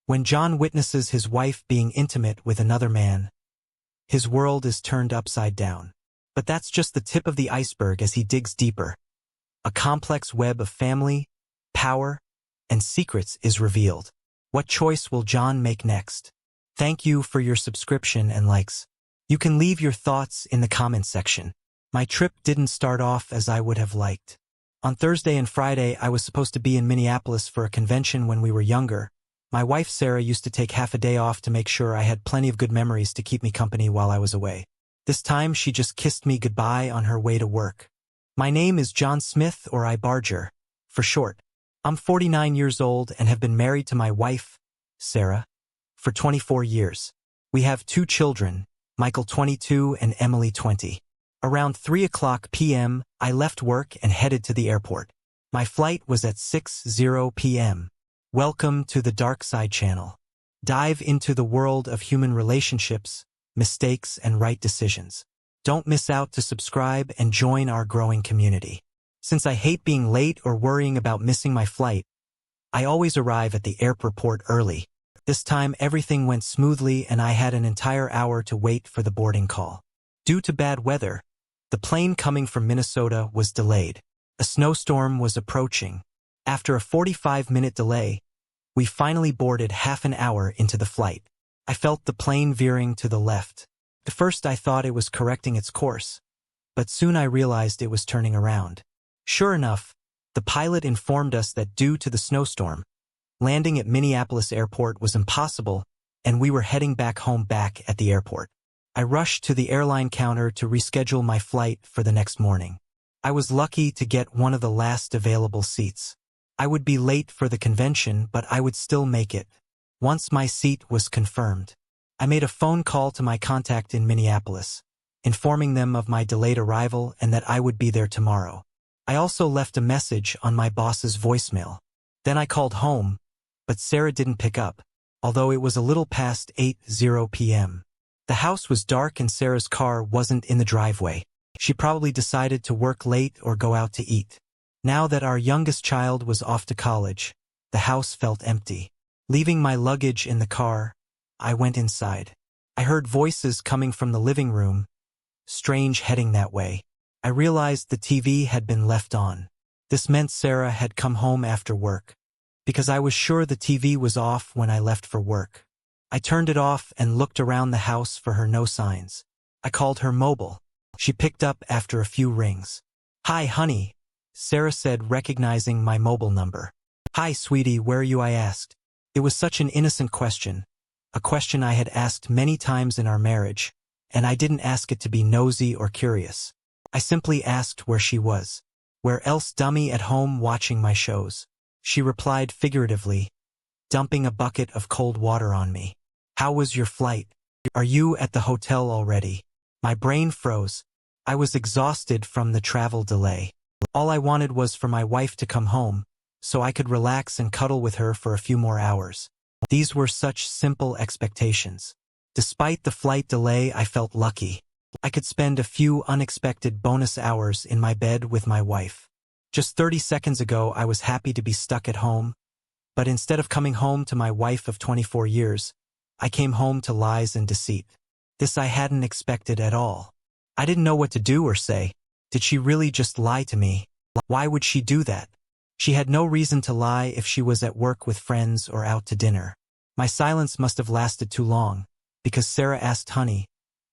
When John witnesses his wife being intimate with another man, his world is turned upside down. But that's just the tip of the iceberg as he digs deeper. A complex web of family, power, and secrets is revealed. What choice will John make next? Thank you for your subscription and likes. You can leave your thoughts in the comments section. My trip didn't start off as I would have liked. On Thursday and Friday, I was supposed to be in Minneapolis for a convention when we were younger. My wife Sarah used to take half a day off to make sure I had plenty of good memories to keep me company while I was away. This time she just kissed me goodbye on her way to work. My name is John Smith, or I Barger, for short. I'm 49 years old and have been married to my wife, Sarah, for 24 years. We have 2 children, Michael 22 and Emily 20. Around 3:00 p.m., I left work and headed to the airport. My flight was at 6:00 p.m. Welcome to the Dark Side channel. Dive into the world of human relationships, mistakes, and right decisions. Don't miss out to subscribe and join our growing community. Since I hate being late or worrying about missing my flight, I always arrive at the airport early. This time everything went smoothly and I had an entire hour to wait for the boarding call. Due to bad weather, the plane coming from Minnesota was delayed. A snowstorm was approaching. After a 45-minute delay, we finally boarded half an hour into the flight. I felt the plane veering to the left. At first I thought it was correcting its course, but soon I realized it was turning around. Sure enough, the pilot informed us that due to the snowstorm, landing at Minneapolis Airport was impossible and we were heading back home back at the airport. I rushed to the airline counter to reschedule my flight for the next morning. I was lucky to get one of the last available seats. I would be late for the convention, but I would still make it. Once my seat was confirmed, I made a phone call to my contact in Minneapolis, informing them of my delayed arrival and that I would be there tomorrow. I also left a message on my boss's voicemail. Then I called home, but Sarah didn't pick up, although it was a little past 8:00 p.m. The house was dark and Sarah's car wasn't in the driveway. She probably decided to work late or go out to eat. Now that our youngest child was off to college, the house felt empty. Leaving my luggage in the car, I went inside. I heard voices coming from the living room, strange heading that way. I realized the TV had been left on. This meant Sarah had come home after work, because I was sure the TV was off when I left for work. I turned it off and looked around the house for her no signs. I called her mobile. She picked up after a few rings. "Hi, honey," Sarah said, recognizing my mobile number. "Hi, sweetie, where are you?" I asked. It was such an innocent question, a question I had asked many times in our marriage, and I didn't ask it to be nosy or curious. I simply asked where she was. "Where else, dummy? At home watching my shows." She replied figuratively, dumping a bucket of cold water on me. "How was your flight? Are you at the hotel already?" My brain froze. I was exhausted from the travel delay. All I wanted was for my wife to come home, so I could relax and cuddle with her for a few more hours. These were such simple expectations. Despite the flight delay, I felt lucky. I could spend a few unexpected bonus hours in my bed with my wife. Just 30 seconds ago, I was happy to be stuck at home, but instead of coming home to my wife of 24 years, I came home to lies and deceit. This I hadn't expected at all. I didn't know what to do or say. Did she really just lie to me? Why would she do that? She had no reason to lie if she was at work with friends or out to dinner. My silence must have lasted too long, because Sarah asked, "Honey,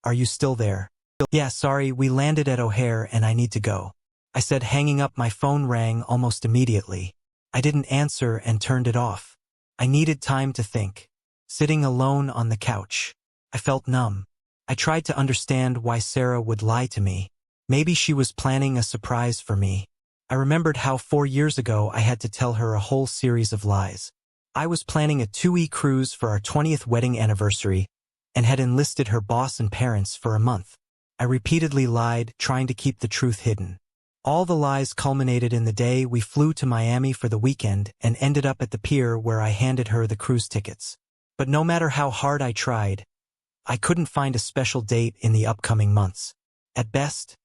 are you still there?" "Yeah, sorry, we landed at O'Hare and I need to go," I said, hanging up. My phone rang almost immediately. I didn't answer and turned it off. I needed time to think. Sitting alone on the couch, I felt numb. I tried to understand why Sarah would lie to me. Maybe she was planning a surprise for me. I remembered how 4 years ago I had to tell her a whole series of lies. I was planning a 2-week cruise for our 20th wedding anniversary and had enlisted her boss and parents for a month. I repeatedly lied, trying to keep the truth hidden. All the lies culminated in the day we flew to Miami for the weekend and ended up at the pier where I handed her the cruise tickets. But no matter how hard I tried, I couldn't find a special date in the upcoming months. At best,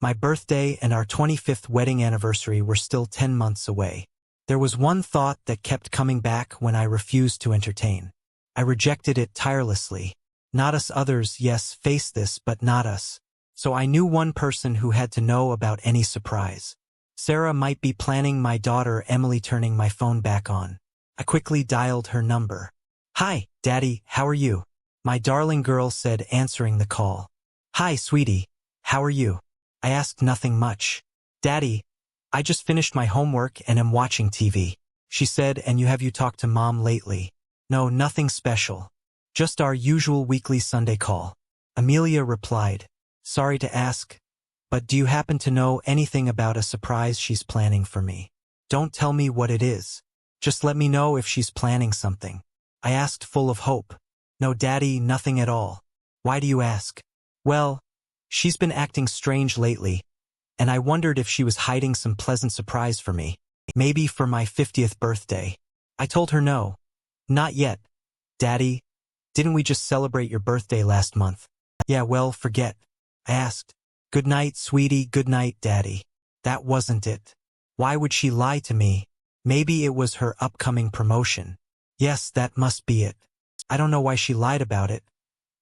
my birthday and our 25th wedding anniversary were still 10 months away. There was one thought that kept coming back when I refused to entertain. I rejected it tirelessly. Not us others, yes, face this, but not us. So I knew one person who had to know about any surprise. Sarah might be planning my daughter Emily turning my phone back on. I quickly dialed her number. "Hi, Daddy, how are you?" my darling girl said, answering the call. "Hi, sweetie, how are you?" I asked nothing much. "Daddy, I just finished my homework and am watching TV," she said, "and you talked to Mom lately?" "No, nothing special. Just our usual weekly Sunday call," Amelia replied. "Sorry to ask, but do you happen to know anything about a surprise she's planning for me? Don't tell me what it is. Just let me know if she's planning something," I asked, full of hope. "No, Daddy, nothing at all." "Why do you ask?" "Well, she's been acting strange lately, and I wondered if she was hiding some pleasant surprise for me. Maybe for my 50th birthday." I told her no. "Not yet, Daddy. Didn't we just celebrate your birthday last month?" "Yeah, well, forget." I asked. "Good night, sweetie, good night, Daddy." That wasn't it. Why would she lie to me? Maybe it was her upcoming promotion. Yes, that must be it. I don't know why she lied about it,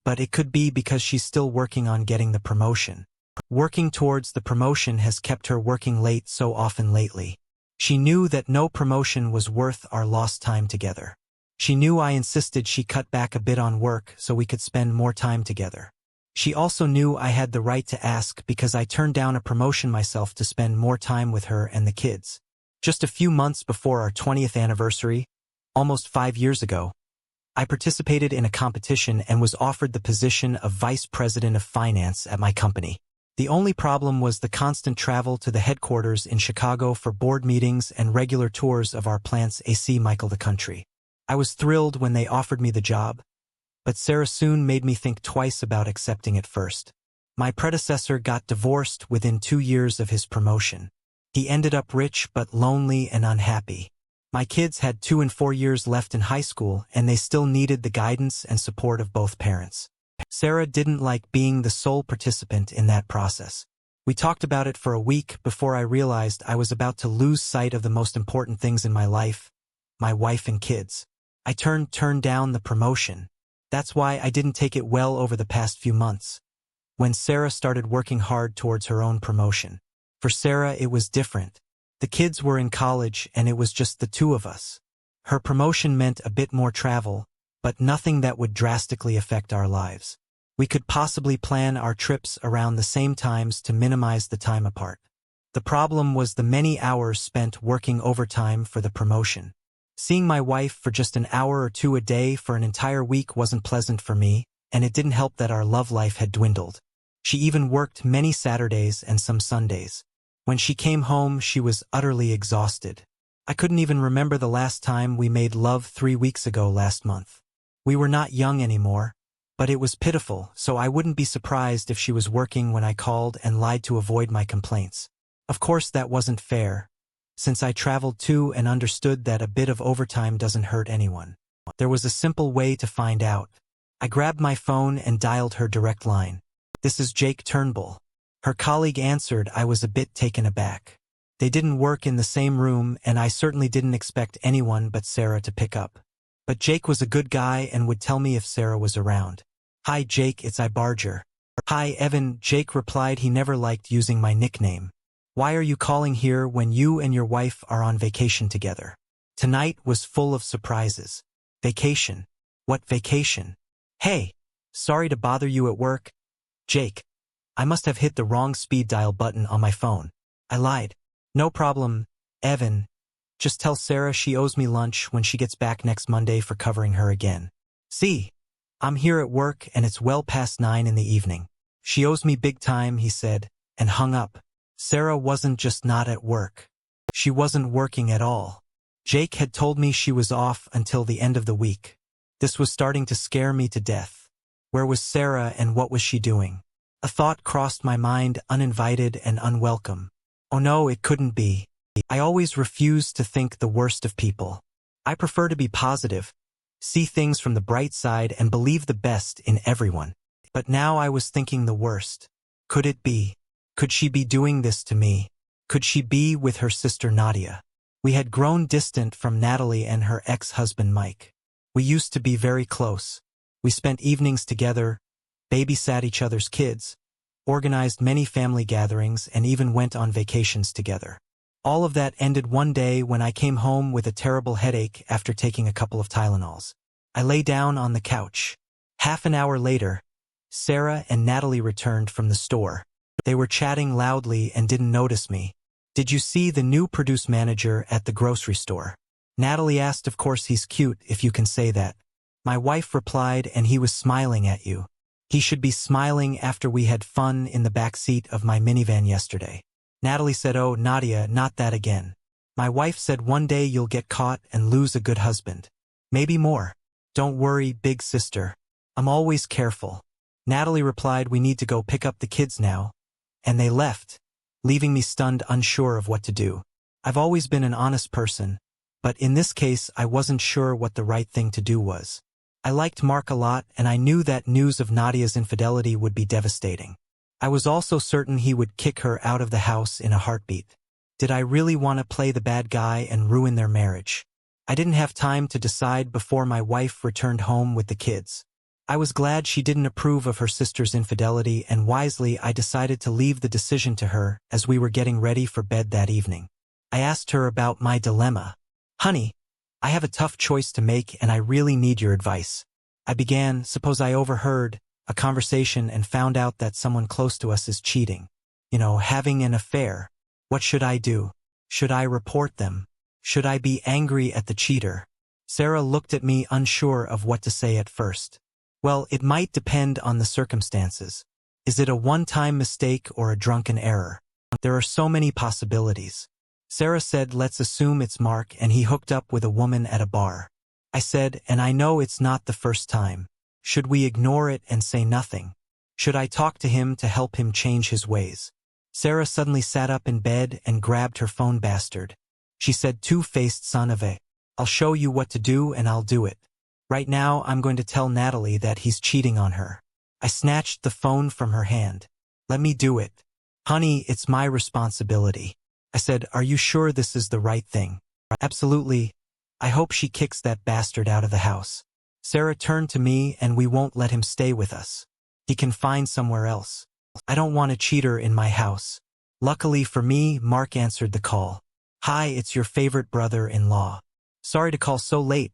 but it could be because she's still working on getting the promotion. Working towards the promotion has kept her working late so often lately. She knew that no promotion was worth our lost time together. She knew I insisted she cut back a bit on work so we could spend more time together. She also knew I had the right to ask because I turned down a promotion myself to spend more time with her and the kids. Just a few months before our 20th anniversary, almost 5 years ago, I participated in a competition and was offered the position of Vice President of Finance at my company. The only problem was the constant travel to the headquarters in Chicago for board meetings and regular tours of our plants AC Michael the country. I was thrilled when they offered me the job, but Sarah soon made me think twice about accepting it first. My predecessor got divorced within 2 years of his promotion. He ended up rich but lonely and unhappy. My kids had 2 and 4 years left in high school, and they still needed the guidance and support of both parents. Sarah didn't like being the sole participant in that process. We talked about it for a week before I realized I was about to lose sight of the most important things in my life, my wife and kids. I turned down the promotion. That's why I didn't take it well over the past few months, when Sarah started working hard towards her own promotion. For Sarah, it was different. The kids were in college, and it was just the two of us. Her promotion meant a bit more travel, but nothing that would drastically affect our lives. We could possibly plan our trips around the same times to minimize the time apart. The problem was the many hours spent working overtime for the promotion. Seeing my wife for just an hour or two a day for an entire week wasn't pleasant for me, and it didn't help that our love life had dwindled. She even worked many Saturdays and some Sundays. When she came home, she was utterly exhausted. I couldn't even remember the last time we made love 3 weeks ago last month. We were not young anymore, but it was pitiful, so I wouldn't be surprised if she was working when I called and lied to avoid my complaints. Of course, that wasn't fair, since I traveled too and understood that a bit of overtime doesn't hurt anyone. There was a simple way to find out. I grabbed my phone and dialed her direct line. "This is Jake Turnbull." Her colleague answered. I was a bit taken aback. They didn't work in the same room, and I certainly didn't expect anyone but Sarah to pick up. But Jake was a good guy and would tell me if Sarah was around. "Hi, Jake, it's Barger." "Hi, Evan," Jake replied. He never liked using my nickname. "Why are you calling here when you and your wife are on vacation together?" Tonight was full of surprises. Vacation? What vacation? "Hey, sorry to bother you at work." "Jake, I must have hit the wrong speed dial button on my phone." I lied. "No problem, Evan. Just tell Sarah she owes me lunch when she gets back next Monday for covering her again. See, I'm here at work and it's well past 9 in the evening. She owes me big time," he said, and hung up. Sarah wasn't just not at work. She wasn't working at all. Jake had told me she was off until the end of the week. This was starting to scare me to death. Where was Sarah and what was she doing? A thought crossed my mind, uninvited and unwelcome. Oh no, it couldn't be. I always refused to think the worst of people. I prefer to be positive, see things from the bright side and believe the best in everyone. But now I was thinking the worst. Could it be? Could she be doing this to me? Could she be with her sister Nadia? We had grown distant from Natalie and her ex-husband Mike. We used to be very close. We spent evenings together, babysat each other's kids, organized many family gatherings, and even went on vacations together. All of that ended one day when I came home with a terrible headache after taking a couple of Tylenols. I lay down on the couch. Half an hour later, Sarah and Natalie returned from the store. They were chatting loudly and didn't notice me. "Did you see the new produce manager at the grocery store?" Natalie asked. "Of course he's cute, if you can say that." My wife replied, "And he was smiling at you." "He should be smiling after we had fun in the back seat of my minivan yesterday." Natalie said, "Oh, Nadia, not that again." My wife said, "One day you'll get caught and lose a good husband. Maybe more." "Don't worry, big sister. I'm always careful." Natalie replied, "We need to go pick up the kids now." And they left, leaving me stunned, unsure of what to do. I've always been an honest person, but in this case I wasn't sure what the right thing to do was. I liked Mark a lot, and I knew that news of Nadia's infidelity would be devastating. I was also certain he would kick her out of the house in a heartbeat. Did I really want to play the bad guy and ruin their marriage? I didn't have time to decide before my wife returned home with the kids. I was glad she didn't approve of her sister's infidelity, and wisely I decided to leave the decision to her as we were getting ready for bed that evening. I asked her about my dilemma. "Honey, I have a tough choice to make and I really need your advice." I began. "Suppose I overheard a conversation and found out that someone close to us is cheating. Having an affair. What should I do? Should I report them? Should I be angry at the cheater?" Sarah looked at me, unsure of what to say at first. "Well, it might depend on the circumstances. Is it a one-time mistake or a drunken error? There are so many possibilities." Sarah said, "Let's assume it's Mark and he hooked up with a woman at a bar." I said, "And I know it's not the first time. Should we ignore it and say nothing? Should I talk to him to help him change his ways?" Sarah suddenly sat up in bed and grabbed her phone. "Bastard," she said, "two-faced son of a. I'll show you what to do and I'll do it. Right now I'm going to tell Natalie that he's cheating on her." I snatched the phone from her hand. "Let me do it." "Honey, it's my responsibility." I said, "Are you sure this is the right thing?" "Absolutely. I hope she kicks that bastard out of the house." Sarah turned to me, "And we won't let him stay with us. He can find somewhere else. I don't want a cheater in my house." Luckily for me, Mark answered the call. "Hi, it's your favorite brother-in-law. Sorry to call so late,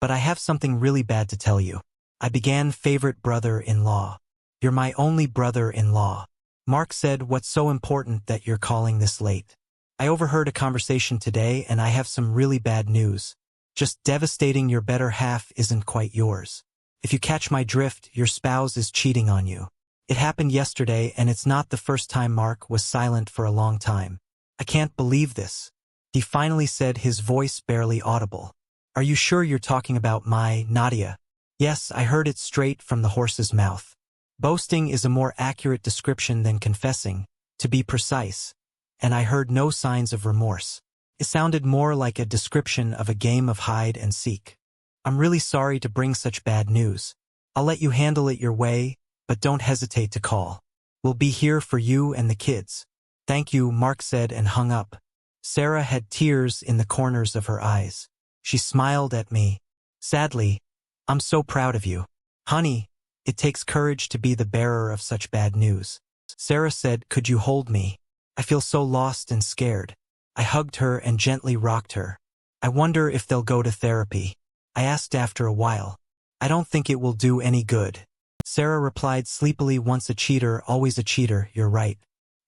but I have something really bad to tell you." I began. "Favorite brother-in-law? You're my only brother-in-law." Mark said, "What's so important that you're calling this late?" "I overheard a conversation today and I have some really bad news. Just devastating. Your better half isn't quite yours. If you catch my drift, your spouse is cheating on you. It happened yesterday and it's not the first time." Mark was silent for a long time. "I can't believe this," he finally said, his voice barely audible. "Are you sure you're talking about my Nadia?" "Yes, I heard it straight from the horse's mouth. Boasting is a more accurate description than confessing, to be precise. And I heard no signs of remorse. It sounded more like a description of a game of hide and seek. I'm really sorry to bring such bad news. I'll let you handle it your way, but don't hesitate to call. We'll be here for you and the kids." "Thank you," Mark said and hung up. Sarah had tears in the corners of her eyes. She smiled at me. Sadly, "I'm so proud of you. Honey, it takes courage to be the bearer of such bad news." Sarah said, "Could you hold me? I feel so lost and scared." I hugged her and gently rocked her. "I wonder if they'll go to therapy?" I asked after a while. "I don't think it will do any good." Sarah replied sleepily, "Once a cheater, always a cheater, you're right."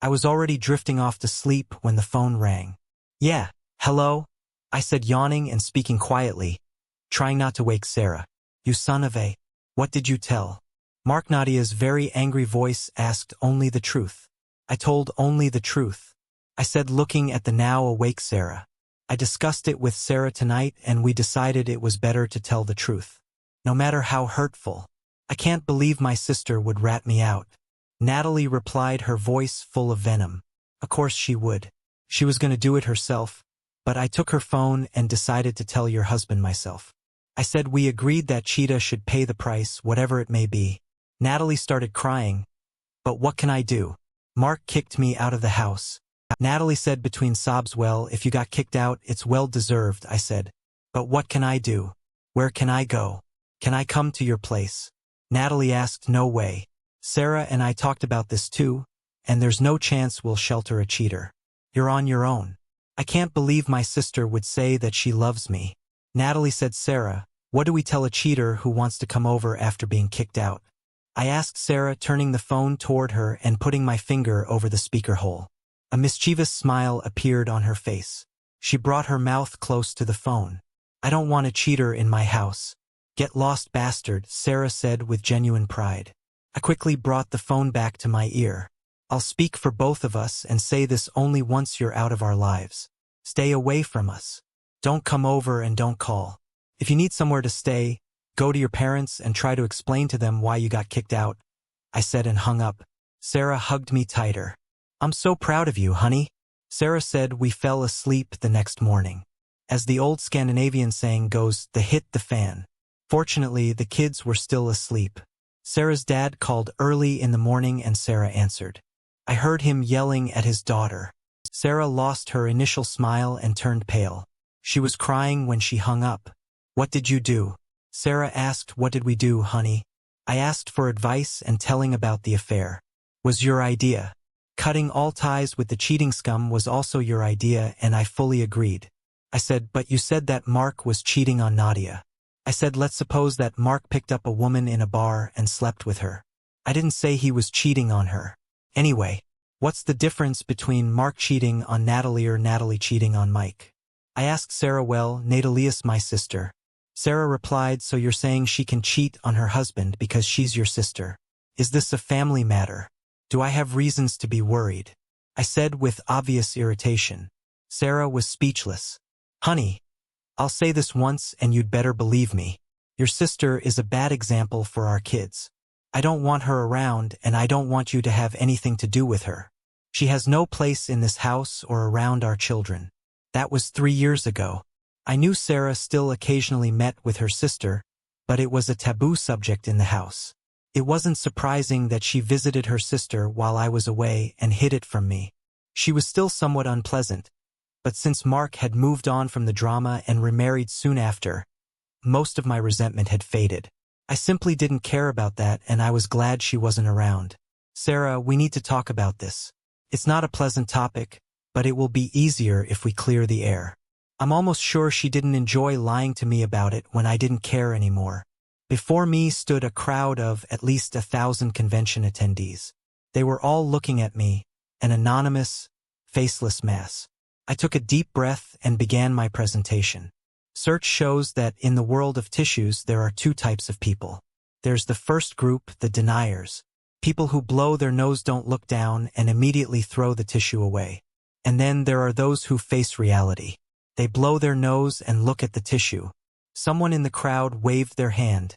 I was already drifting off to sleep when the phone rang. "Yeah, hello?" I said, yawning and speaking quietly, trying not to wake Sarah. "You son of a. What did you tell?" Mark. Nadia's very angry voice asked only the truth. I told only the truth. I said, looking at the now awake Sarah. "I discussed it with Sarah tonight and we decided it was better to tell the truth. No matter how hurtful. I can't believe my sister would rat me out." Natalie replied, her voice full of venom. "Of course she would. She was going to do it herself, but I took her phone and decided to tell your husband myself." I said, "We agreed that Cheetah should pay the price, whatever it may be." Natalie started crying. "But what can I do? Mark kicked me out of the house. Natalie said between sobs. Well, if you got kicked out, it's well deserved, I said. But what can I do? Where can I go? Can I come to your place? Natalie asked. No way. Sarah and I talked about this too, and there's no chance we'll shelter a cheater. You're on your own. I can't believe my sister would say that she loves me. Natalie said. Sarah, what do we tell a cheater who wants to come over after being kicked out? I asked Sarah, turning the phone toward her and putting my finger over the speaker hole. A mischievous smile appeared on her face. She brought her mouth close to the phone. I don't want a cheater in my house. Get lost, bastard, Sarah said with genuine pride. I quickly brought the phone back to my ear. I'll speak for both of us and say this only once you're out of our lives. Stay away from us. Don't come over and don't call. If you need somewhere to stay, go to your parents and try to explain to them why you got kicked out, I said and hung up. Sarah hugged me tighter. I'm so proud of you, honey. Sarah said. We fell asleep the next morning. As the old Scandinavian saying goes, the hit the fan. Fortunately, the kids were still asleep. Sarah's dad called early in the morning and Sarah answered. I heard him yelling at his daughter. Sarah lost her initial smile and turned pale. She was crying when she hung up. What did you do? Sarah asked. What did we do, honey? I asked for advice and telling about the affair. Was your idea. Cutting all ties with the cheating scum was also your idea, and I fully agreed. I said, but you said that Mark was cheating on Nadia. I said, let's suppose that Mark picked up a woman in a bar and slept with her. I didn't say he was cheating on her. Anyway, what's the difference between Mark cheating on Natalie or Natalie cheating on Mike? I asked Sarah. Well, Natalia's my sister. Sarah replied. So you're saying she can cheat on her husband because she's your sister? Is this a family matter? Do I have reasons to be worried? I said with obvious irritation. Sarah was speechless. Honey, I'll say this once and you'd better believe me. Your sister is a bad example for our kids. I don't want her around and I don't want you to have anything to do with her. She has no place in this house or around our children. That was 3 years ago. I knew Sarah still occasionally met with her sister, but it was a taboo subject in the house. It wasn't surprising that she visited her sister while I was away and hid it from me. She was still somewhat unpleasant, but since Mark had moved on from the drama and remarried soon after, most of my resentment had faded. I simply didn't care about that, and I was glad she wasn't around. Sarah, we need to talk about this. It's not a pleasant topic, but it will be easier if we clear the air. I'm almost sure she didn't enjoy lying to me about it when I didn't care anymore. Before me stood a crowd of at least 1,000 convention attendees. They were all looking at me, an anonymous, faceless mass. I took a deep breath and began my presentation. Search shows that in the world of tissues there are 2 types of people. There's the first group, the deniers. People who blow their nose, don't look down, and immediately throw the tissue away. And then there are those who face reality. They blow their nose and look at the tissue. Someone in the crowd waved their hand,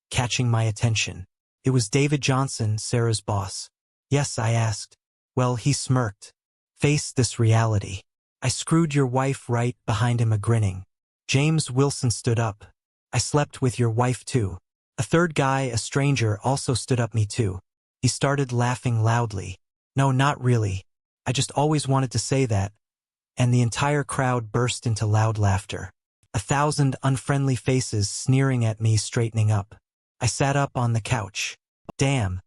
catching my attention. It was David Johnson, Sarah's boss. Yes, I asked. Well, he smirked. Face this reality. I screwed your wife, right behind him, grinning. James Wilson stood up. I slept with your wife too. A third guy, a stranger, also stood up. Me too. He started laughing loudly. No, not really. I just always wanted to say that. And the entire crowd burst into loud laughter. 1,000 unfriendly faces sneering at me, straightening up. I sat up on the couch. Damn.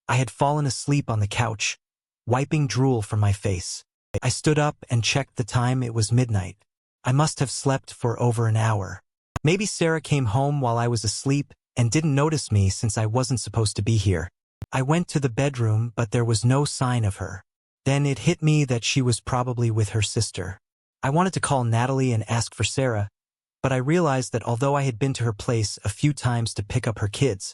I had fallen asleep on the couch, wiping drool from my face. I stood up and checked the time. It was midnight. I must have slept for over an hour. Maybe Sarah came home while I was asleep and didn't notice me since I wasn't supposed to be here. I went to the bedroom, but there was no sign of her. Then it hit me that she was probably with her sister. I wanted to call Natalie and ask for Sarah, but I realized that although I had been to her place a few times to pick up her kids,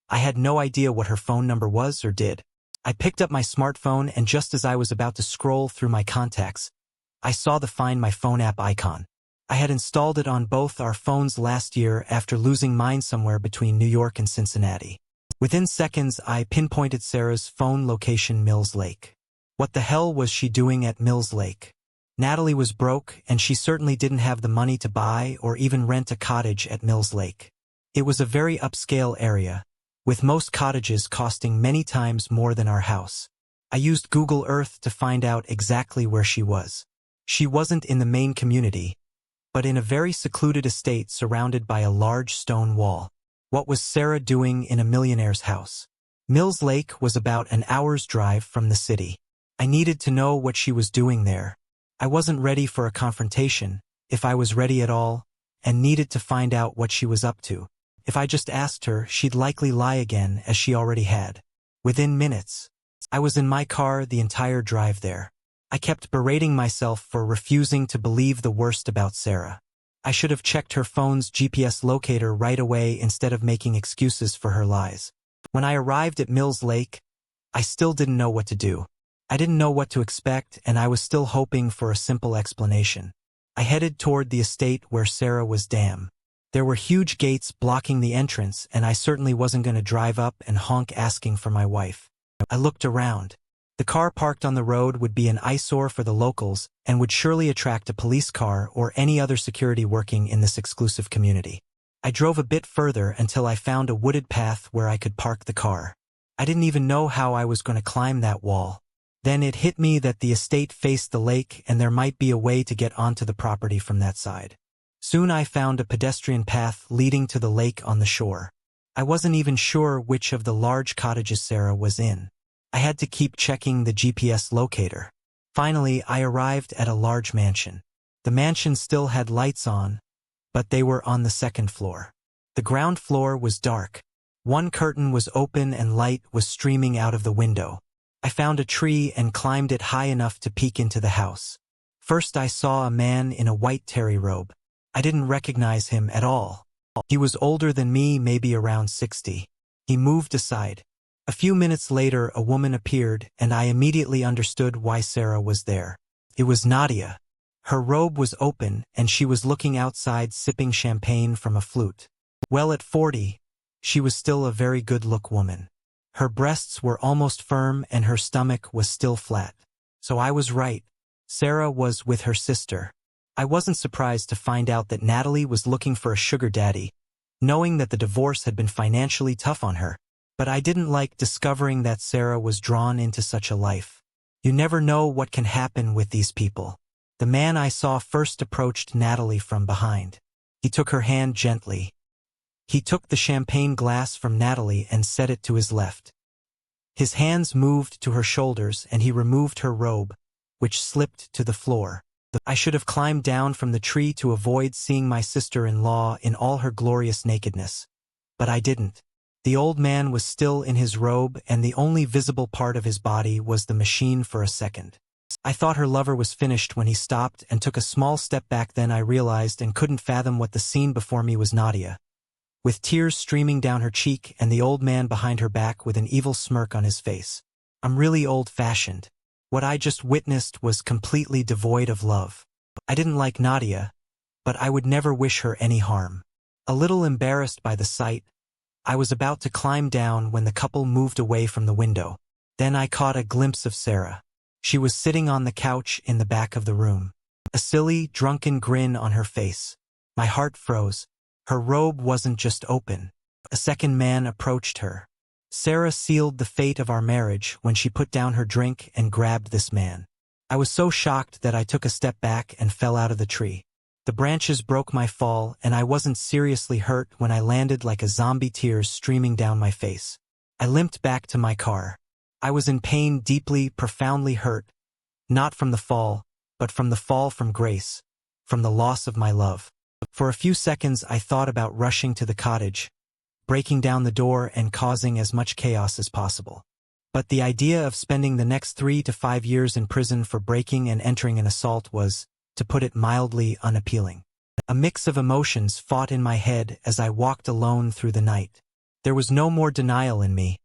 I had no idea what her phone number was or did. I picked up my smartphone, and just as I was about to scroll through my contacts, I saw the Find My Phone app icon. I had installed it on both our phones last year after losing mine somewhere between New York and Cincinnati. Within seconds, I pinpointed Sarah's phone location, Mills Lake. What the hell was she doing at Mills Lake? Natalie was broke, and she certainly didn't have the money to buy or even rent a cottage at Mills Lake. It was a very upscale area, with most cottages costing many times more than our house. I used Google Earth to find out exactly where she was. She wasn't in the main community, but in a very secluded estate surrounded by a large stone wall. What was Sarah doing in a millionaire's house? Mills Lake was about an hour's drive from the city. I needed to know what she was doing there. I wasn't ready for a confrontation, if I was ready at all, and needed to find out what she was up to. If I just asked her, she'd likely lie again, as she already had. Within minutes, I was in my car the entire drive there. I kept berating myself for refusing to believe the worst about Sarah. I should have checked her phone's GPS locator right away instead of making excuses for her lies. When I arrived at Mills Lake, I still didn't know what to do. I didn't know what to expect, and I was still hoping for a simple explanation. I headed toward the estate where Sarah was damned. There were huge gates blocking the entrance, and I certainly wasn't going to drive up and honk asking for my wife. I looked around. The car parked on the road would be an eyesore for the locals and would surely attract a police car or any other security working in this exclusive community. I drove a bit further until I found a wooded path where I could park the car. I didn't even know how I was going to climb that wall. Then it hit me that the estate faced the lake and there might be a way to get onto the property from that side. Soon I found a pedestrian path leading to the lake on the shore. I wasn't even sure which of the large cottages Sarah was in. I had to keep checking the GPS locator. Finally, I arrived at a large mansion. The mansion still had lights on, but they were on the second floor. The ground floor was dark. One curtain was open and light was streaming out of the window. I found a tree and climbed it high enough to peek into the house. First I saw a man in a white terry robe. I didn't recognize him at all. He was older than me, maybe around 60. He moved aside. A few minutes later a woman appeared, and I immediately understood why Sarah was there. It was Nadia. Her robe was open, and she was looking outside sipping champagne from a flute. Well, at 40, she was still a very good-look woman. Her breasts were almost firm and her stomach was still flat. So I was right. Sarah was with her sister. I wasn't surprised to find out that Natalie was looking for a sugar daddy, knowing that the divorce had been financially tough on her. But I didn't like discovering that Sarah was drawn into such a life. You never know what can happen with these people. The man I saw first approached Natalie from behind. He took her hand gently. He took the champagne glass from Natalie and set it to his left. His hands moved to her shoulders and he removed her robe, which slipped to the floor. I should have climbed down from the tree to avoid seeing my sister-in-law in all her glorious nakedness. But I didn't. The old man was still in his robe and the only visible part of his body was the machine for a second. I thought her lover was finished when he stopped and took a small step back. Then I realized and couldn't fathom what the scene before me was Nadia, with tears streaming down her cheek and the old man behind her back with an evil smirk on his face. I'm really old-fashioned. What I just witnessed was completely devoid of love. I didn't like Nadia, but I would never wish her any harm. A little embarrassed by the sight, I was about to climb down when the couple moved away from the window. Then I caught a glimpse of Sarah. She was sitting on the couch in the back of the room, a silly, drunken grin on her face. My heart froze. Her robe wasn't just open. A second man approached her. Sarah sealed the fate of our marriage when she put down her drink and grabbed this man. I was so shocked that I took a step back and fell out of the tree. The branches broke my fall and I wasn't seriously hurt when I landed like a zombie, tears streaming down my face. I limped back to my car. I was in pain, deeply, profoundly hurt, not from the fall, but from the fall from grace, from the loss of my love. For a few seconds I thought about rushing to the cottage, breaking down the door and causing as much chaos as possible. But the idea of spending the next 3 to 5 years in prison for breaking and entering an assault was, to put it mildly, unappealing. A mix of emotions fought in my head as I walked alone through the night. There was no more denial in me,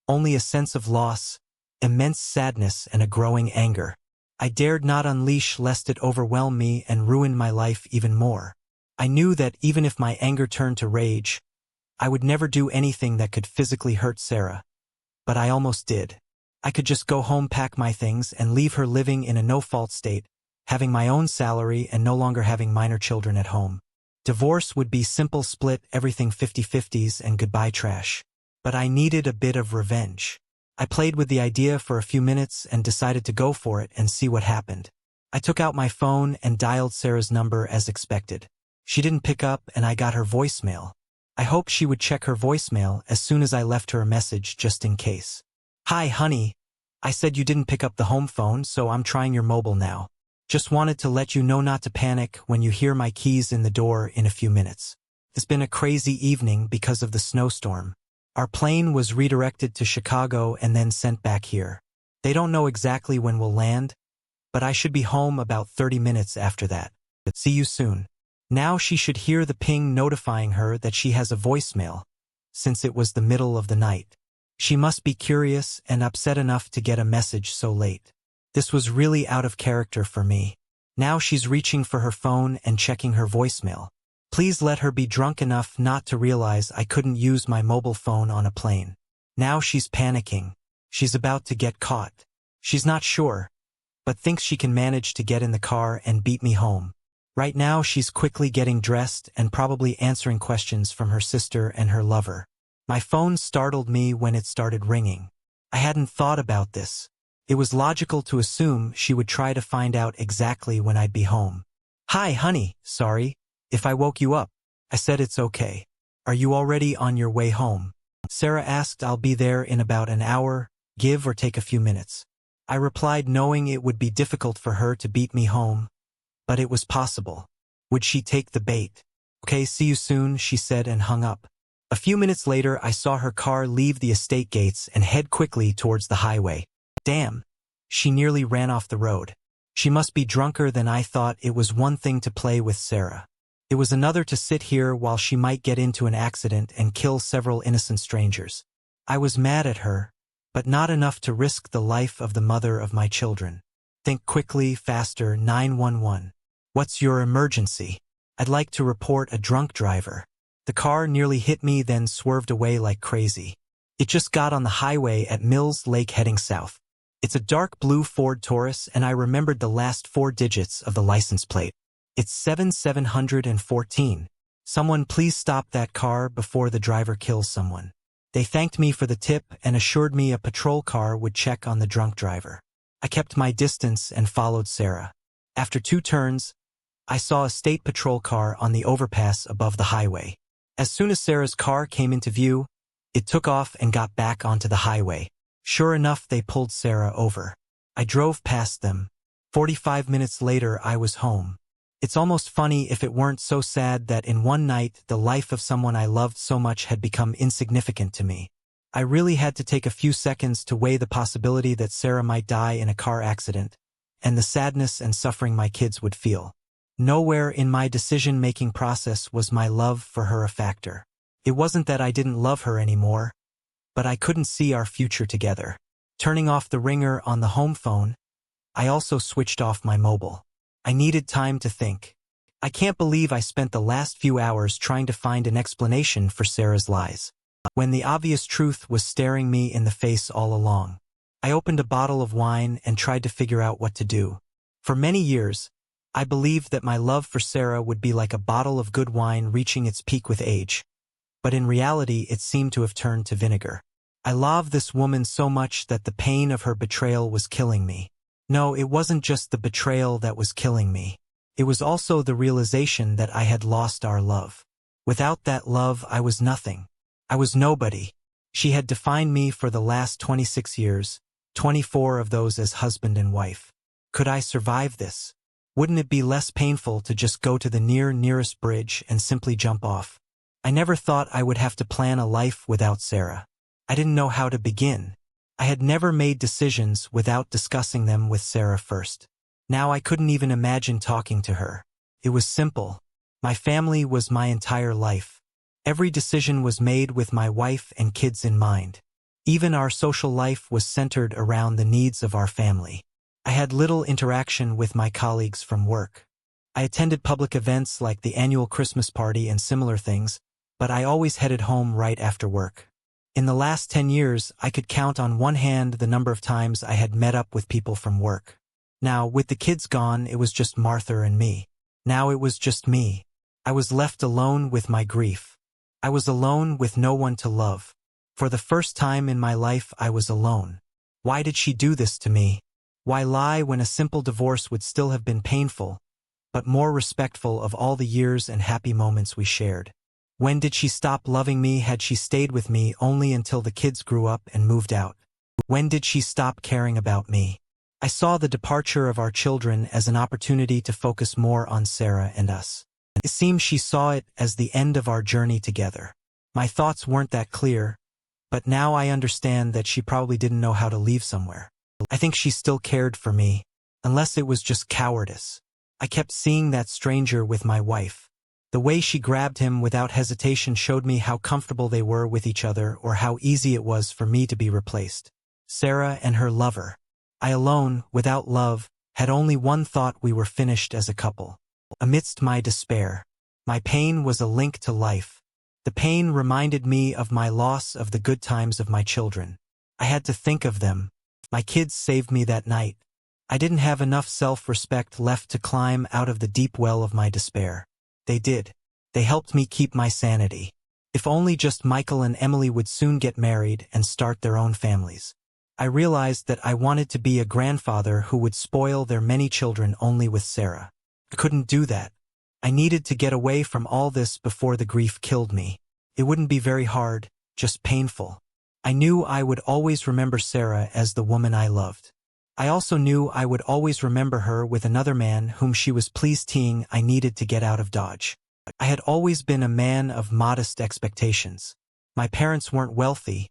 only a sense of loss, immense sadness and a growing anger. I dared not unleash lest it overwhelm me and ruin my life even more. I knew that even if my anger turned to rage, I would never do anything that could physically hurt Sarah. But I almost did. I could just go home, pack my things, and leave her living in a no-fault state, having my own salary and no longer having minor children at home. Divorce would be simple, split everything 50-50s and goodbye trash. But I needed a bit of revenge. I played with the idea for a few minutes and decided to go for it and see what happened. I took out my phone and dialed Sarah's number as expected. She didn't pick up and I got her voicemail. I hoped she would check her voicemail as soon as I left her a message just in case. "Hi, honey. I said you didn't pick up the home phone, so I'm trying your mobile now. Just wanted to let you know not to panic when you hear my keys in the door in a few minutes. It's been a crazy evening because of the snowstorm. Our plane was redirected to Chicago and then sent back here. They don't know exactly when we'll land, but I should be home about 30 minutes after that. See you soon." Now she should hear the ping notifying her that she has a voicemail, since it was the middle of the night. She must be curious and upset enough to get a message so late. This was really out of character for me. Now she's reaching for her phone and checking her voicemail. Please let her be drunk enough not to realize I couldn't use my mobile phone on a plane. Now she's panicking. She's about to get caught. She's not sure, but thinks she can manage to get in the car and beat me home. Right now she's quickly getting dressed and probably answering questions from her sister and her lover. My phone startled me when it started ringing. I hadn't thought about this. It was logical to assume she would try to find out exactly when I'd be home. "Hi, honey, sorry if I woke you up." I said it's okay. "Are you already on your way home?" Sarah asked. "I'll be there in about an hour, give or take a few minutes." I replied knowing it would be difficult for her to beat me home, but it was possible. Would she take the bait? "Okay, see you soon," she said and hung up. A few minutes later, I saw her car leave the estate gates and head quickly towards the highway. Damn, she nearly ran off the road. She must be drunker than I thought. It was one thing to play with Sarah. It was another to sit here while she might get into an accident and kill several innocent strangers. I was mad at her, but not enough to risk the life of the mother of my children. Think quickly, faster, 911. What's your emergency? I'd like to report a drunk driver. The car nearly hit me, then swerved away like crazy. It just got on the highway at Mills Lake heading south. It's a dark blue Ford Taurus, and I remembered the last 4 digits of the license plate. It's 7714. Someone please stop that car before the driver kills someone. They thanked me for the tip and assured me a patrol car would check on the drunk driver. I kept my distance and followed Sarah. After 2 turns, I saw a state patrol car on the overpass above the highway. As soon as Sarah's car came into view, it took off and got back onto the highway. Sure enough, they pulled Sarah over. I drove past them. 45 minutes later, I was home. It's almost funny if it weren't so sad that in one night, the life of someone I loved so much had become insignificant to me. I really had to take a few seconds to weigh the possibility that Sarah might die in a car accident, and the sadness and suffering my kids would feel. Nowhere in my decision-making process was my love for her a factor. It wasn't that I didn't love her anymore, but I couldn't see our future together. Turning off the ringer on the home phone, I also switched off my mobile. I needed time to think. I can't believe I spent the last few hours trying to find an explanation for Sarah's lies, when the obvious truth was staring me in the face all along. I opened a bottle of wine and tried to figure out what to do. For many years, I believed that my love for Sarah would be like a bottle of good wine reaching its peak with age, but in reality it seemed to have turned to vinegar. I loved this woman so much that the pain of her betrayal was killing me. No, it wasn't just the betrayal that was killing me. It was also the realization that I had lost our love. Without that love, I was nothing. I was nobody. She had defined me for the last 26 years, 24 of those as husband and wife. Could I survive this? Wouldn't it be less painful to just go to the nearest bridge and simply jump off? I never thought I would have to plan a life without Sarah. I didn't know how to begin. I had never made decisions without discussing them with Sarah first. Now I couldn't even imagine talking to her. It was simple. My family was my entire life. Every decision was made with my wife and kids in mind. Even our social life was centered around the needs of our family. I had little interaction with my colleagues from work. I attended public events like the annual Christmas party and similar things, but I always headed home right after work. In the last 10 years, I could count on one hand the number of times I had met up with people from work. Now, with the kids gone, it was just Martha and me. Now it was just me. I was left alone with my grief. I was alone with no one to love. For the first time in my life, I was alone. Why did she do this to me? Why lie when a simple divorce would still have been painful, but more respectful of all the years and happy moments we shared? When did she stop loving me? Had she stayed with me only until the kids grew up and moved out? When did she stop caring about me? I saw the departure of our children as an opportunity to focus more on Sarah and us. It seems she saw it as the end of our journey together. My thoughts weren't that clear, but now I understand that she probably didn't know how to leave somewhere. I think she still cared for me, unless it was just cowardice. I kept seeing that stranger with my wife. The way she grabbed him without hesitation showed me how comfortable they were with each other, or how easy it was for me to be replaced. Sarah and her lover. I alone, without love, had only one thought: we were finished as a couple. Amidst my despair, my pain was a link to life. The pain reminded me of my loss, of the good times of my children. I had to think of them. My kids saved me that night. I didn't have enough self-respect left to climb out of the deep well of my despair. They did. They helped me keep my sanity. If only just Michael and Emily would soon get married and start their own families. I realized that I wanted to be a grandfather who would spoil their many children only with Sarah. I couldn't do that. I needed to get away from all this before the grief killed me. It wouldn't be very hard, just painful. I knew I would always remember Sarah as the woman I loved. I also knew I would always remember her with another man whom she was pleased seeing. I needed to get out of Dodge. I had always been a man of modest expectations. My parents weren't wealthy,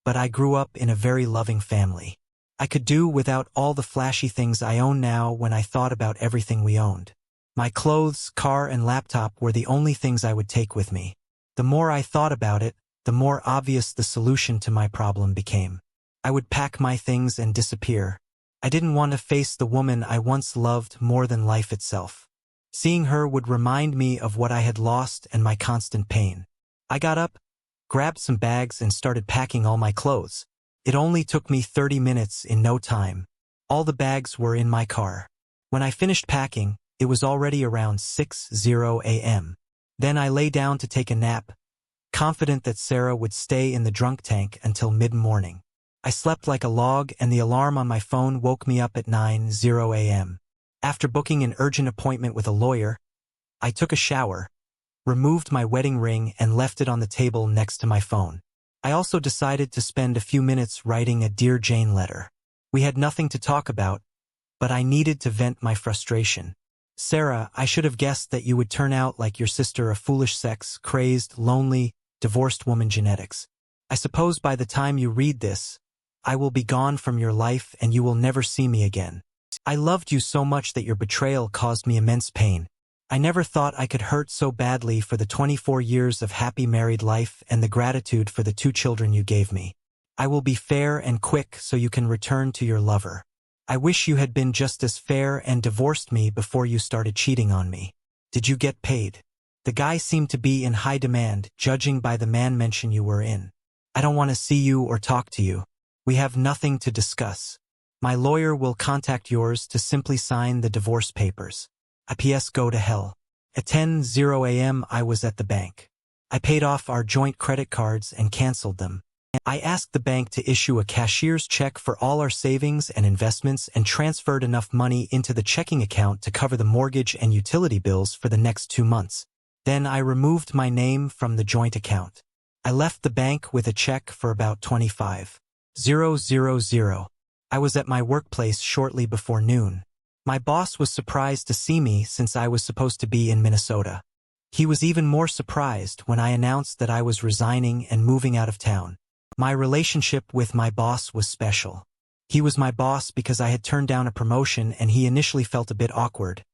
but I grew up in a very loving family. I could do without all the flashy things I own now. When I thought about everything we owned, my clothes, car, and laptop were the only things I would take with me. The more I thought about it, the more obvious the solution to my problem became. I would pack my things and disappear. I didn't want to face the woman I once loved more than life itself. Seeing her would remind me of what I had lost and my constant pain. I got up, grabbed some bags, and started packing all my clothes. It only took me 30 minutes. In no time, all the bags were in my car. When I finished packing, it was already around 6:00 a.m. Then I lay down to take a nap, confident that Sarah would stay in the drunk tank until mid-morning. I slept like a log, and the alarm on my phone woke me up at 9:00 a.m. After booking an urgent appointment with a lawyer, I took a shower, removed my wedding ring, and left it on the table next to my phone. I also decided to spend a few minutes writing a Dear Jane letter. We had nothing to talk about, but I needed to vent my frustration. Sarah, I should have guessed that you would turn out like your sister, a foolish, sex-crazed, lonely, divorced woman. Genetics. I suppose by the time you read this, I will be gone from your life and you will never see me again. I loved you so much that your betrayal caused me immense pain. I never thought I could hurt so badly. For the 24 years of happy married life and the gratitude for the 2 children you gave me. I will be fair and quick so you can return to your lover. I wish you had been just as fair and divorced me before you started cheating on me. Did you get paid? The guy seemed to be in high demand, judging by the man mention you were in. I don't want to see you or talk to you. We have nothing to discuss. My lawyer will contact yours to simply sign the divorce papers. P.S. Go to hell. At 10:00 a.m. I was at the bank. I paid off our joint credit cards and canceled them. I asked the bank to issue a cashier's check for all our savings and investments and transferred enough money into the checking account to cover the mortgage and utility bills for the next 2 months. Then I removed my name from the joint account. I left the bank with a check for about $25,000. I was at my workplace shortly before noon. My boss was surprised to see me since I was supposed to be in Minnesota. He was even more surprised when I announced that I was resigning and moving out of town. My relationship with my boss was special. He was my boss because I had turned down a promotion, and he initially felt a bit awkward,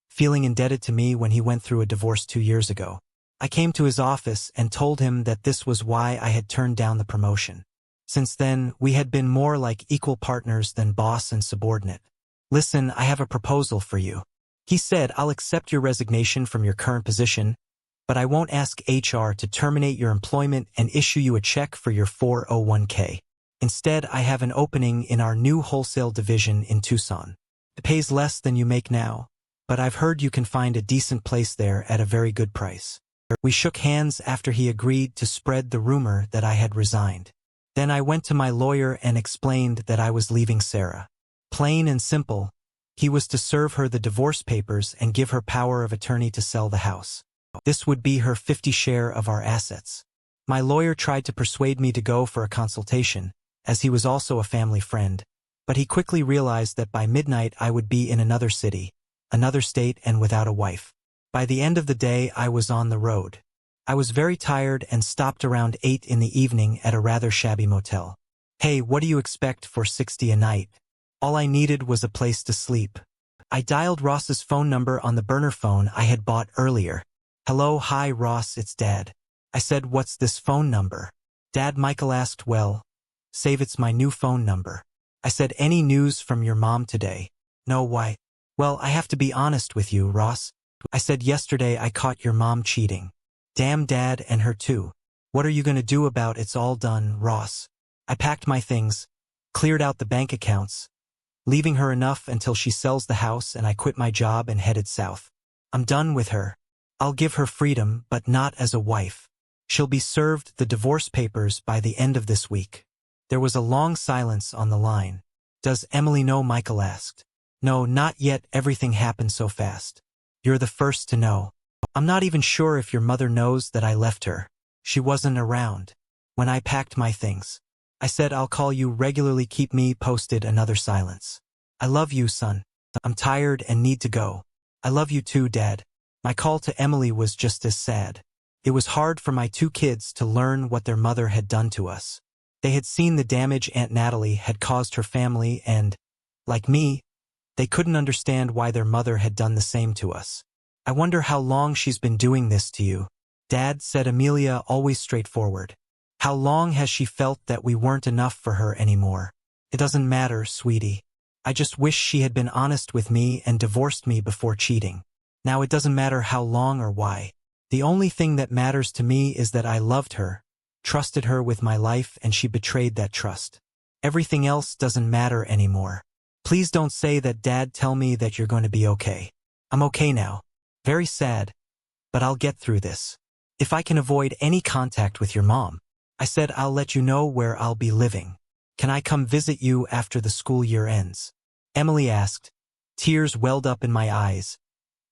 feeling indebted to me when he went through a divorce 2 years ago. I came to his office and told him that this was why I had turned down the promotion. Since then, we had been more like equal partners than boss and subordinate. Listen, I have a proposal for you. He said, I'll accept your resignation from your current position, but I won't ask HR to terminate your employment and issue you a check for your 401k. Instead, I have an opening in our new wholesale division in Tucson. It pays less than you make now, but I've heard you can find a decent place there at a very good price. We shook hands after he agreed to spread the rumor that I had resigned. Then I went to my lawyer and explained that I was leaving Sarah. Plain and simple, he was to serve her the divorce papers and give her power of attorney to sell the house. This would be her 50 share of our assets. My lawyer tried to persuade me to go for a consultation, as he was also a family friend, but he quickly realized that by midnight I would be in another city, another state, and without a wife. By the end of the day I was on the road. I was very tired and stopped around 8 in the evening at a rather shabby motel. Hey, what do you expect for $60 a night? All I needed was a place to sleep. I dialed Ross's phone number on the burner phone I had bought earlier. Hello, hi Ross, it's Dad. I said, what's this phone number? Dad, Michael asked, well, save, it's my new phone number. I said, any news from your mom today? No, why? Well, I have to be honest with you, Ross. I said, yesterday I caught your mom cheating. Damn, Dad, and her too. What are you gonna do about it's all done, Ross? I packed my things, cleared out the bank accounts, leaving her enough until she sells the house, and I quit my job and headed south. I'm done with her. I'll give her freedom, but not as a wife. She'll be served the divorce papers by the end of this week. There was a long silence on the line. Does Emily know? Michael asked. No, not yet, everything happened so fast. You're the first to know. I'm not even sure if your mother knows that I left her. She wasn't around when I packed my things. I said I'll call you regularly, keep me posted. Another silence. I love you, son. I'm tired and need to go. I love you too, Dad. My call to Emily was just as sad. It was hard for my two kids to learn what their mother had done to us. They had seen the damage Aunt Natalie had caused her family and, like me, they couldn't understand why their mother had done the same to us. I wonder how long she's been doing this to you, Dad, said Amelia, always straightforward. How long has she felt that we weren't enough for her anymore? It doesn't matter, sweetie. I just wish she had been honest with me and divorced me before cheating. Now it doesn't matter how long or why. The only thing that matters to me is that I loved her, trusted her with my life, and she betrayed that trust. Everything else doesn't matter anymore. Please don't say that, Dad. Tell me that you're going to be okay. I'm okay now. Very sad, but I'll get through this. If I can avoid any contact with your mom, I said, I'll let you know where I'll be living. Can I come visit you after the school year ends? Emily asked. Tears welled up in my eyes,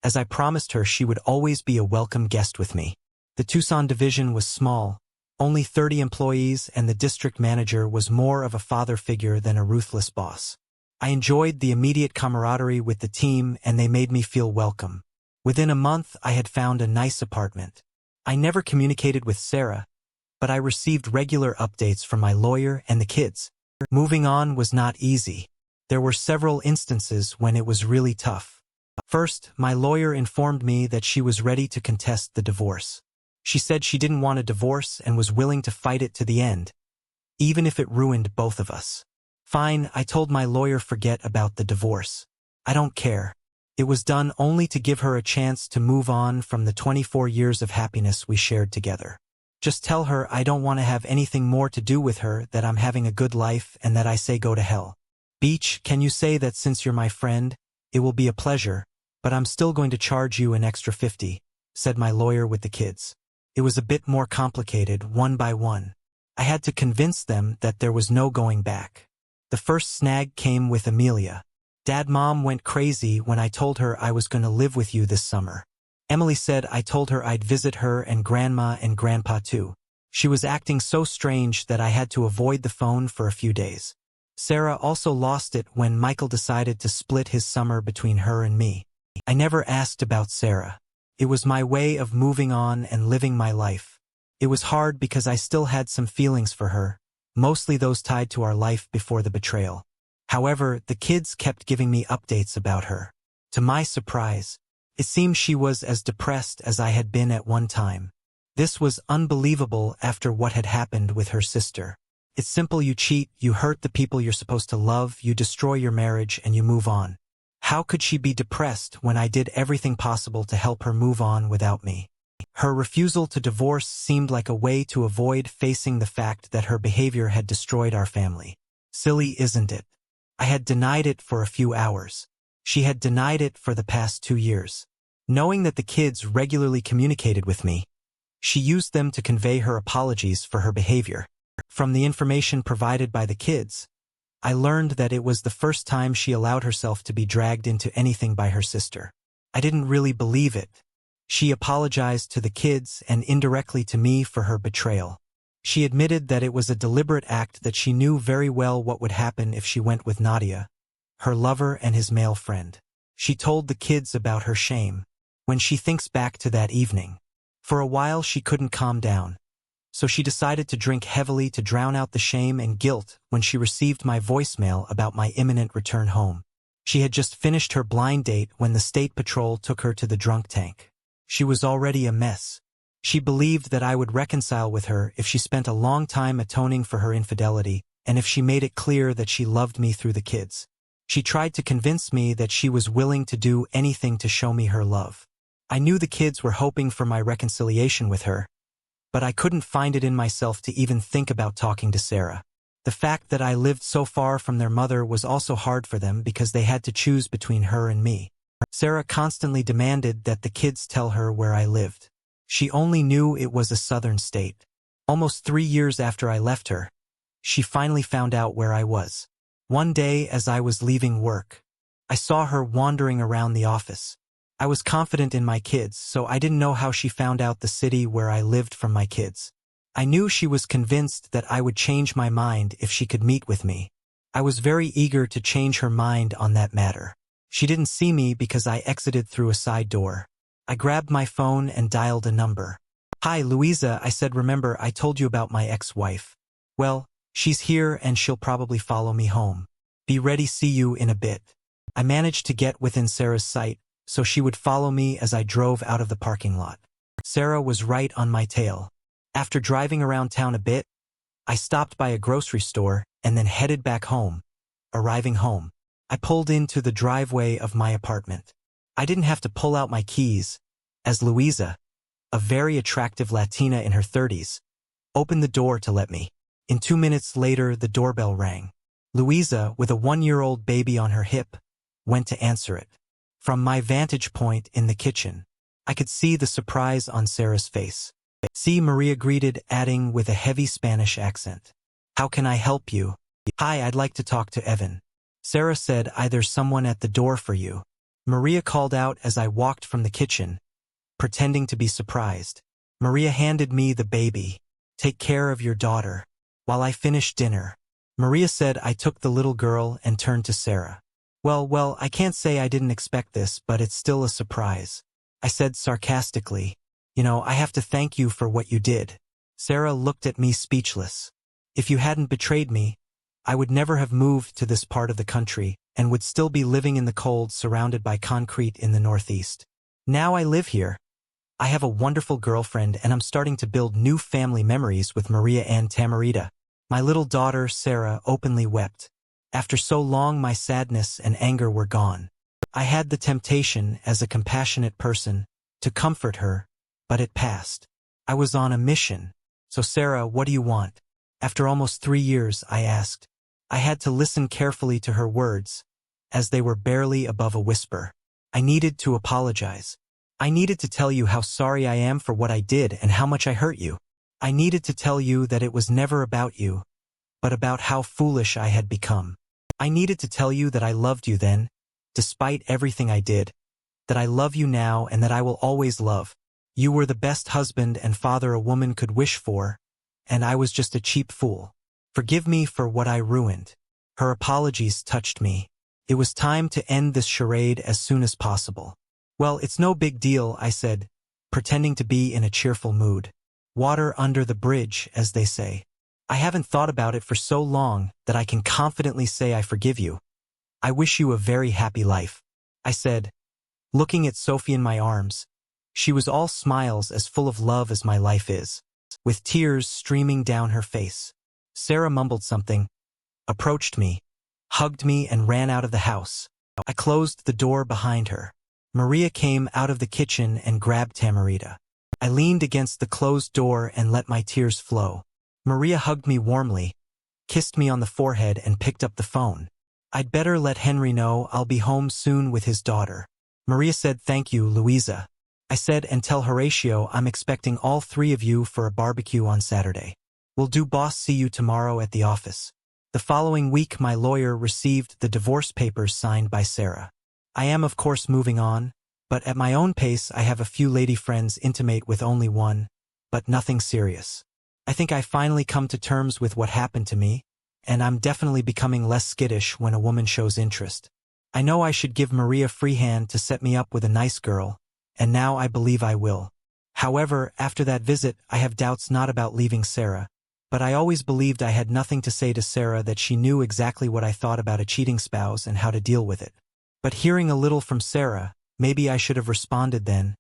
as I promised her she would always be a welcome guest with me. The Tucson division was small, only 30 employees, and the district manager was more of a father figure than a ruthless boss. I enjoyed the immediate camaraderie with the team, and they made me feel welcome. Within a month, I had found a nice apartment. I never communicated with Sarah, but I received regular updates from my lawyer and the kids. Moving on was not easy. There were several instances when it was really tough. First, my lawyer informed me that she was ready to contest the divorce. She said she didn't want a divorce and was willing to fight it to the end, even if it ruined both of us. Fine, I told my lawyer, forget about the divorce. I don't care. It was done only to give her a chance to move on from the 24 years of happiness we shared together. Just tell her I don't want to have anything more to do with her, that I'm having a good life, and that I say go to hell. Beach, can you say that since you're my friend, it will be a pleasure, but I'm still going to charge you an extra $50, said my lawyer with the kids. It was a bit more complicated, one by one. I had to convince them that there was no going back. The first snag came with Amelia. Mom went crazy when I told her I was going to live with you this summer. Emily said I told her I'd visit her and Grandma and Grandpa too. She was acting so strange that I had to avoid the phone for a few days. Sarah also lost it when Michael decided to split his summer between her and me. I never asked about Sarah. It was my way of moving on and living my life. It was hard because I still had some feelings for her, mostly those tied to our life before the betrayal. However, the kids kept giving me updates about her. To my surprise, it seemed she was as depressed as I had been at one time. This was unbelievable after what had happened with her sister. It's simple: you cheat, you hurt the people you're supposed to love, you destroy your marriage, and you move on. How could she be depressed when I did everything possible to help her move on without me? Her refusal to divorce seemed like a way to avoid facing the fact that her behavior had destroyed our family. Silly, isn't it? I had denied it for a few hours. She had denied it for the past 2 years. Knowing that the kids regularly communicated with me, She used them to convey her apologies for her behavior. From the information provided by the kids, I learned that it was the first time she allowed herself to be dragged into anything by her sister. I didn't really believe it. She apologized to the kids and indirectly to me for her betrayal. She admitted that it was a deliberate act, that she knew very well what would happen if she went with Nadia, her lover and his male friend. She told the kids about her shame. When she thinks back to that evening, for a while she couldn't calm down. So she decided to drink heavily to drown out the shame and guilt when she received my voicemail about my imminent return home. She had just finished her blind date when the state patrol took her to the drunk tank. She was already a mess. She believed that I would reconcile with her if she spent a long time atoning for her infidelity, and if she made it clear that she loved me through the kids. She tried to convince me that she was willing to do anything to show me her love. I knew the kids were hoping for my reconciliation with her, but I couldn't find it in myself to even think about talking to Sarah. The fact that I lived so far from their mother was also hard for them because they had to choose between her and me. Sarah constantly demanded that the kids tell her where I lived. She only knew it was a southern state. Almost 3 years after I left her, she finally found out where I was. One day as I was leaving work, I saw her wandering around the office. I was confident in my kids, so I didn't know how she found out the city where I lived from my kids. I knew she was convinced that I would change my mind if she could meet with me. I was very eager to change her mind on that matter. She didn't see me because I exited through a side door. I grabbed my phone and dialed a number. "Hi, Louisa," I said. "Remember, I told you about my ex-wife? Well, she's here and she'll probably follow me home. Be ready, see you in a bit." I managed to get within Sarah's sight, so she would follow me as I drove out of the parking lot. Sarah was right on my tail. After driving around town a bit, I stopped by a grocery store and then headed back home. Arriving home, I pulled into the driveway of my apartment. I didn't have to pull out my keys, as Louisa, a very attractive Latina in her 30s, opened the door to let me. In 2 minutes later, the doorbell rang. Louisa, with a 1-year-old baby on her hip, went to answer it. From my vantage point in the kitchen, I could see the surprise on Sarah's face. "See," Maria greeted, adding with a heavy Spanish accent, "How can I help you?" "Hi, I'd like to talk to Evan." Sarah said, "There's someone at the door for you," Maria called out as I walked from the kitchen, pretending to be surprised. Maria handed me the baby. "Take care of your daughter while I finish dinner." Maria said. I took the little girl and turned to Sarah. Well, I can't say I didn't expect this, but it's still a surprise," I said sarcastically. I have to thank you for what you did." Sarah looked at me speechless. "If you hadn't betrayed me, I would never have moved to this part of the country and would still be living in the cold, surrounded by concrete in the Northeast. Now I live here. I have a wonderful girlfriend and I'm starting to build new family memories with Maria and Tamarita." My little daughter, Sarah, openly wept. After so long, my sadness and anger were gone. I had the temptation, as a compassionate person, to comfort her, but it passed. I was on a mission. "So Sarah, what do you want?" After almost 3 years, I asked. I had to listen carefully to her words, as they were barely above a whisper. "I needed to apologize. I needed to tell you how sorry I am for what I did and how much I hurt you. I needed to tell you that it was never about you, but about how foolish I had become. I needed to tell you that I loved you then, despite everything I did, that I love you now and that I will always love. You were the best husband and father a woman could wish for, and I was just a cheap fool. Forgive me for what I ruined." Her apologies touched me. It was time to end this charade as soon as possible. "Well, it's no big deal," I said, pretending to be in a cheerful mood. "Water under the bridge, as they say. I haven't thought about it for so long that I can confidently say I forgive you. I wish you a very happy life," I said, looking at Sophie in my arms. She was all smiles, as full of love as my life is, with tears streaming down her face. Sarah mumbled something, approached me, hugged me, and ran out of the house. I closed the door behind her. Maria came out of the kitchen and grabbed Tamarita. I leaned against the closed door and let my tears flow. Maria hugged me warmly, kissed me on the forehead, and picked up the phone. "I'd better let Henry know I'll be home soon with his daughter." Maria said, "Thank you, Louisa." I said, and tell Horatio I'm expecting all three of you for a barbecue on Saturday. Will do, boss. See you tomorrow at the office. The following week my lawyer received the divorce papers signed by Sarah. I am of course moving on, but at my own pace. I have a few lady friends intimate with only one, but nothing serious. I think I finally come to terms with what happened to me, and I'm definitely becoming less skittish when a woman shows interest. I know I should give Maria free hand to set me up with a nice girl, and now I believe I will. However, after that visit, I have doubts not about leaving Sarah, but I always believed I had nothing to say to Sarah, that she knew exactly what I thought about a cheating spouse and how to deal with it. But hearing a little from Sarah, maybe I should have responded then,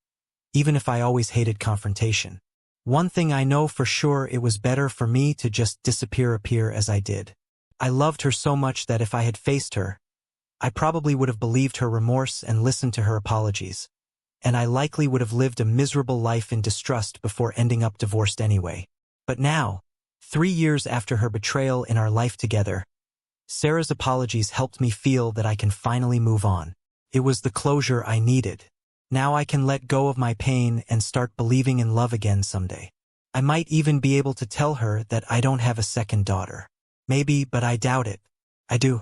even if I always hated confrontation. One thing I know for sure, it was better for me to just appear as I did. I loved her so much that if I had faced her, I probably would have believed her remorse and listened to her apologies, and I likely would have lived a miserable life in distrust before ending up divorced anyway. But now, 3 years after her betrayal in our life together, Sarah's apologies helped me feel that I can finally move on. It was the closure I needed. Now I can let go of my pain and start believing in love again someday. I might even be able to tell her that I don't have a second daughter. Maybe, but I doubt it. I do.